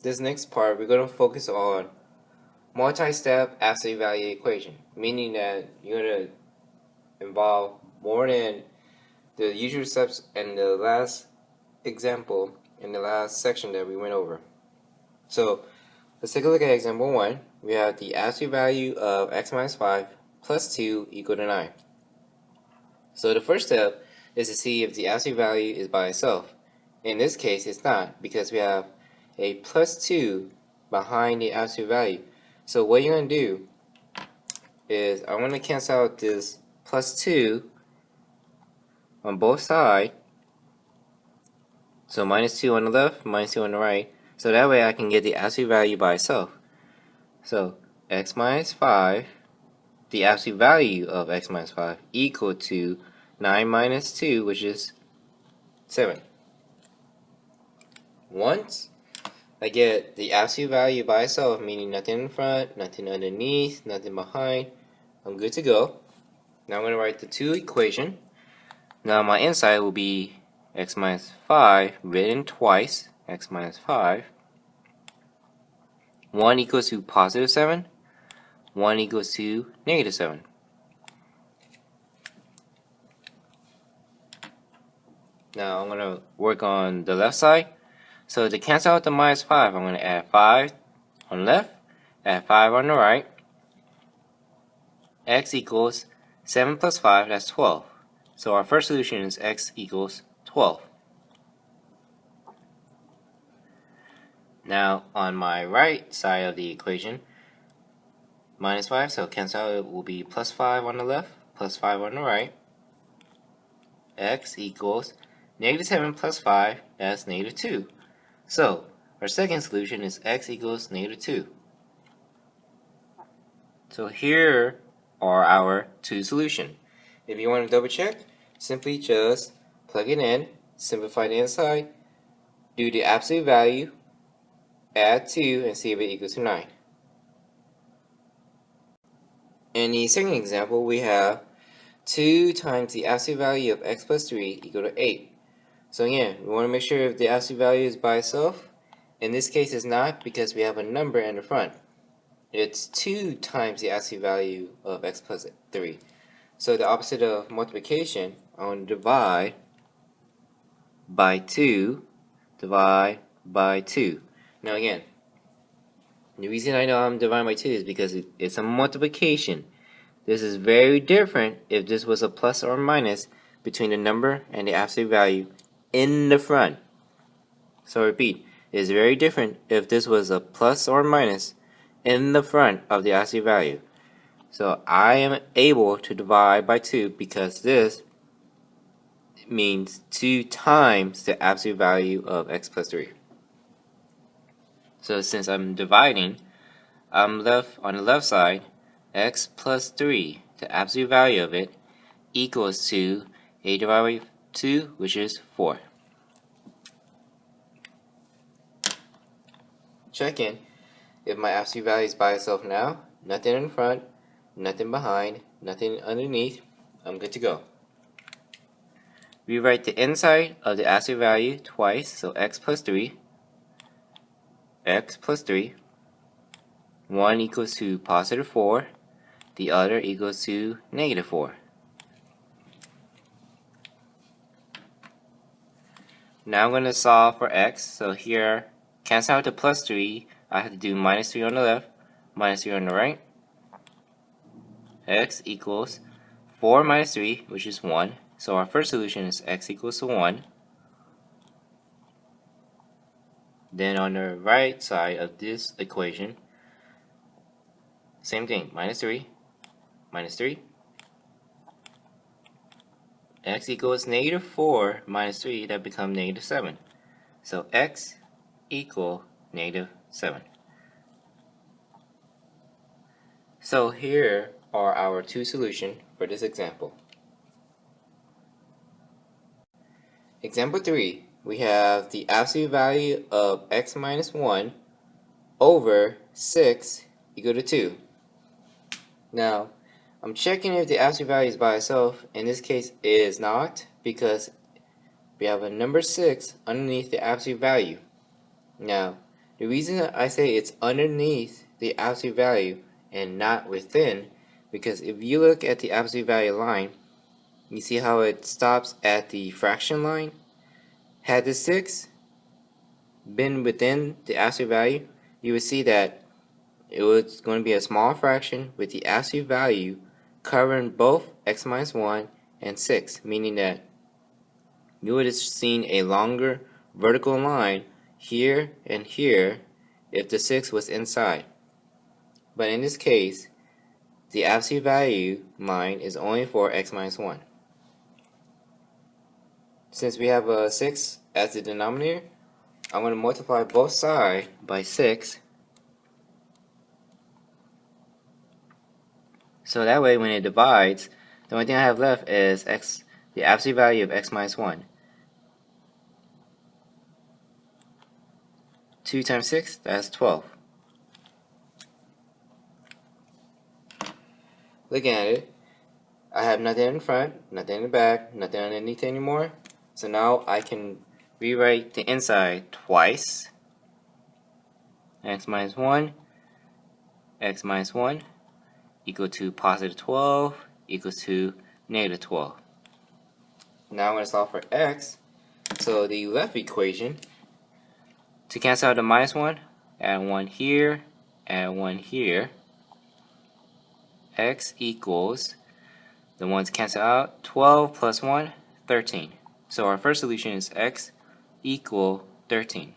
this next part, we're going to focus on multi-step absolute value equation, meaning that you're going to involve more than the usual steps in the last example in the last section that we went over. So let's take a look at example 1. We have the absolute value of x minus 5 plus 2 equal to 9. So the first step is to see if the absolute value is by itself. In this case, it's not, because we have a plus 2 behind the absolute value. So what you're going to do is I'm going to cancel out this plus 2 on both sides. So minus 2 on the left, minus 2 on the right. So that way I can get the absolute value by itself. So x minus 5, the absolute value of x minus 5 equal to 9 minus 2, which is 7. Once I get the absolute value by itself, meaning nothing in front, nothing underneath, nothing behind, I'm good to go. Now I'm going to write the two equation. Now my inside will be x minus 5 written twice, x minus 5. 1 equals to positive 7, 1 equals to negative 7. Now I'm going to work on the left side. So to cancel out the minus 5, I'm going to add 5 on the left, add 5 on the right. X equals 7 plus 5, that's 12. So our first solution is x equals 12. Now on my right side of the equation, minus 5, so cancel out, it will be plus 5 on the left, plus 5 on the right. X equals negative 7 plus 5, that's negative 2. So our second solution is x equals negative 2. So here are our two solutions. If you want to double check, simply just plug it in, simplify the inside, do the absolute value, add 2, and see if it equals to 9. In the second example, we have 2 times the absolute value of x plus 3 equal to 8. So again, we want to make sure if the absolute value is by itself. In this case, it's not, because we have a number in the front. It's 2 times the absolute value of x plus 3. So the opposite of multiplication, I want to divide by 2, divide by 2. Now again, the reason I know I'm dividing by 2 is because it's a multiplication. This is very different if this was a plus or minus between the number and the absolute value in the front. So repeat, it is very different if this was a plus or minus in the front of the absolute value. So I am able to divide by 2 because this means 2 times the absolute value of x plus 3. So since I'm dividing, I'm left on the left side, x plus 3, the absolute value of it, equals to 8 divided by 2, which is 4. Check in if my absolute value is by itself now, nothing in front, nothing behind, nothing underneath, I'm good to go. Rewrite the inside of the absolute value twice, so x plus 3, x plus 3, one equals to positive 4, the other equals to negative 4. Now I'm going to solve for x, so here, cancel out the plus 3, I have to do minus 3 on the left, minus 3 on the right. X equals 4 minus 3, which is 1. So our first solution is x equals to 1. Then on the right side of this equation, same thing, minus 3, minus 3. X equals negative 4 minus 3, that becomes negative 7. So x equal negative 7. So here are our two solutions for this example. Example 3, we have the absolute value of x minus 1 over 6 equal to 2. Now, I'm checking if the absolute value is by itself. In this case, it is not, because we have a number 6 underneath the absolute value. Now, The reason that I say it's underneath the absolute value and not within, because if you look at the absolute value line, you see how it stops at the fraction line? Had the 6 been within the absolute value, you would see that it was going to be a small fraction with the absolute value covering both x minus 1 and 6, meaning that you would have seen a longer vertical line here and here if the 6 was inside. But in this case, the absolute value line is only for x minus 1. Since we have a 6 as the denominator, I'm going to multiply both sides by 6. So that way when it divides, the only thing I have left is the absolute value of x minus 1. 2 times 6, that's 12. Looking at it, I have nothing in front, nothing in the back, nothing underneath anymore. So now I can rewrite the inside twice. X minus 1 equal to positive 12 equals to negative 12. Now I'm going to solve for x. So the left equation, to cancel out the minus 1, add 1 here, add 1 here. X equals, the ones cancel out, 12 plus 1, 13. So our first solution is x equal 13.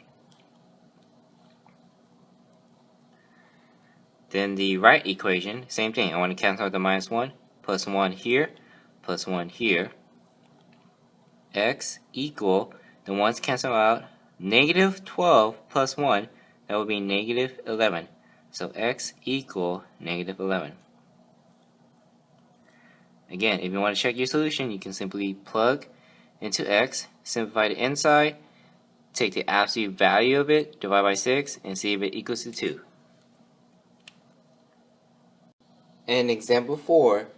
Then the right equation, same thing. I want to cancel out the minus 1, plus 1 here, plus 1 here. X equal, the ones cancel out, negative 12 plus 1, that would be negative 11. So x equal negative 11. Again, if you want to check your solution, you can simply plug into x, simplify the inside, take the absolute value of it, divide by 6, and see if it equals to 2. And example 4,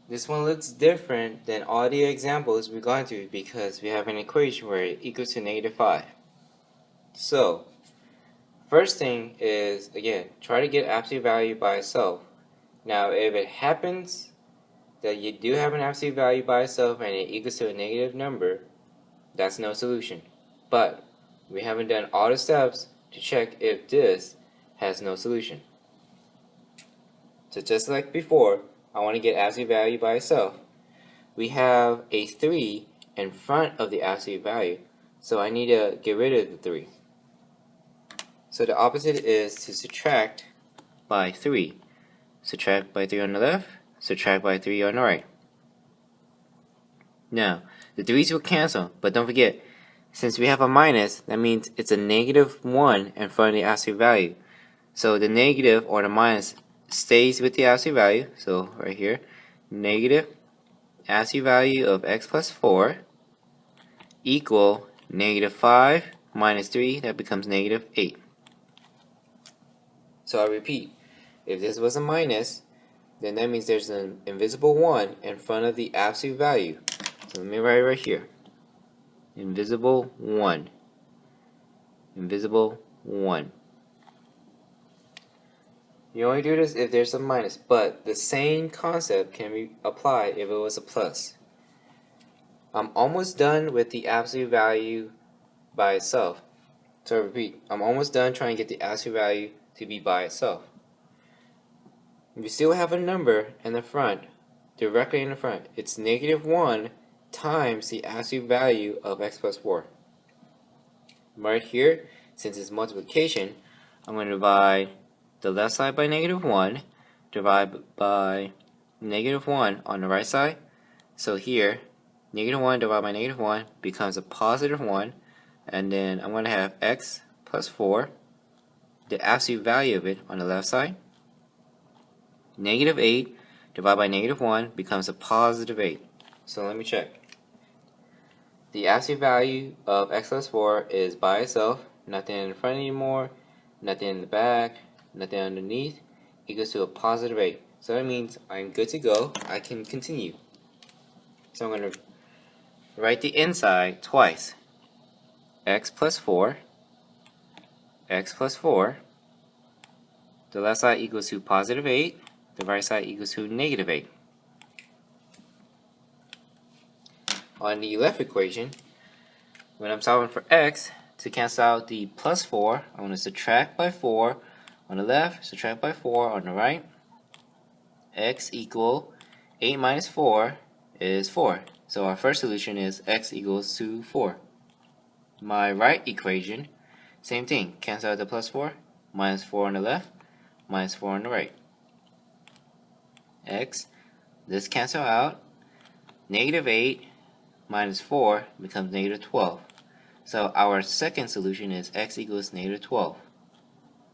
this one looks different than all the examples we've gone through because we have an equation where it equals to negative 5. So, first thing is, again, try to get absolute value by itself. Now, if it happens that you do have an absolute value by itself and it equals to a negative number, that's no solution. But we haven't done all the steps to check if this has no solution. So just like before, I want to get absolute value by itself. We have a 3 in front of the absolute value, so I need to get rid of the 3. So the opposite is to subtract by 3. Subtract by 3 on the left, subtract by 3 on the right. Now, the 3's will cancel, but don't forget, since we have a minus, that means it's a negative 1 in front of the absolute value. So the negative or the minus stays with the absolute value. So right here, negative absolute value of x plus 4 equal negative 5 minus 3, that becomes negative 8. So I repeat, if this was a minus, then that means there's an invisible 1 in front of the absolute value. So let me write it right here. Invisible 1. Invisible 1. You only do this if there's a minus, but the same concept can be applied if it was a plus. I'm almost done with the absolute value by itself. So I repeat, I'm almost done trying to get the absolute value to be by itself. We still have a number in the front, directly in the front. It's negative 1 times the absolute value of x plus 4. Right here, since it's multiplication, I'm going to divide the left side by negative 1, divide by negative 1 on the right side. So here, negative 1 divided by negative 1 becomes a positive 1, and then I'm going to have x plus 4, the absolute value of it on the left side. Negative 8 divided by negative 1 becomes a positive 8. So let me check. The absolute value of x plus 4 is by itself, nothing in the front anymore, nothing in the back, nothing underneath, equals to a positive 8. So that means I'm good to go. I can continue. So I'm going to write the inside twice. X plus 4, x plus 4. The left side equals to positive 8. The right side equals to negative 8. On the left equation, when I'm solving for x, to cancel out the plus 4, I'm going to subtract by 4 on the left, subtract by 4 on the right. X equal 8 minus 4 is 4. So our first solution is x equals to 4. My right equation, same thing. Cancel out the plus 4, minus 4 on the left, minus 4 on the right. X, this cancel out. Negative 8 minus 4 becomes negative 12. So our second solution is x equals negative 12.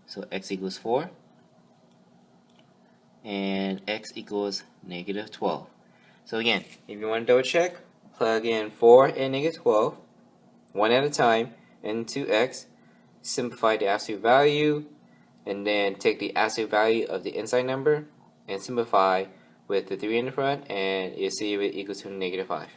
So x equals 4 and x equals negative 12. So again, if you want to double check, plug in 4 and negative 12, one at a time, into x, simplify the absolute value, and then take the absolute value of the inside number and simplify with the 3 in the front, and you'll see it equals to negative 5.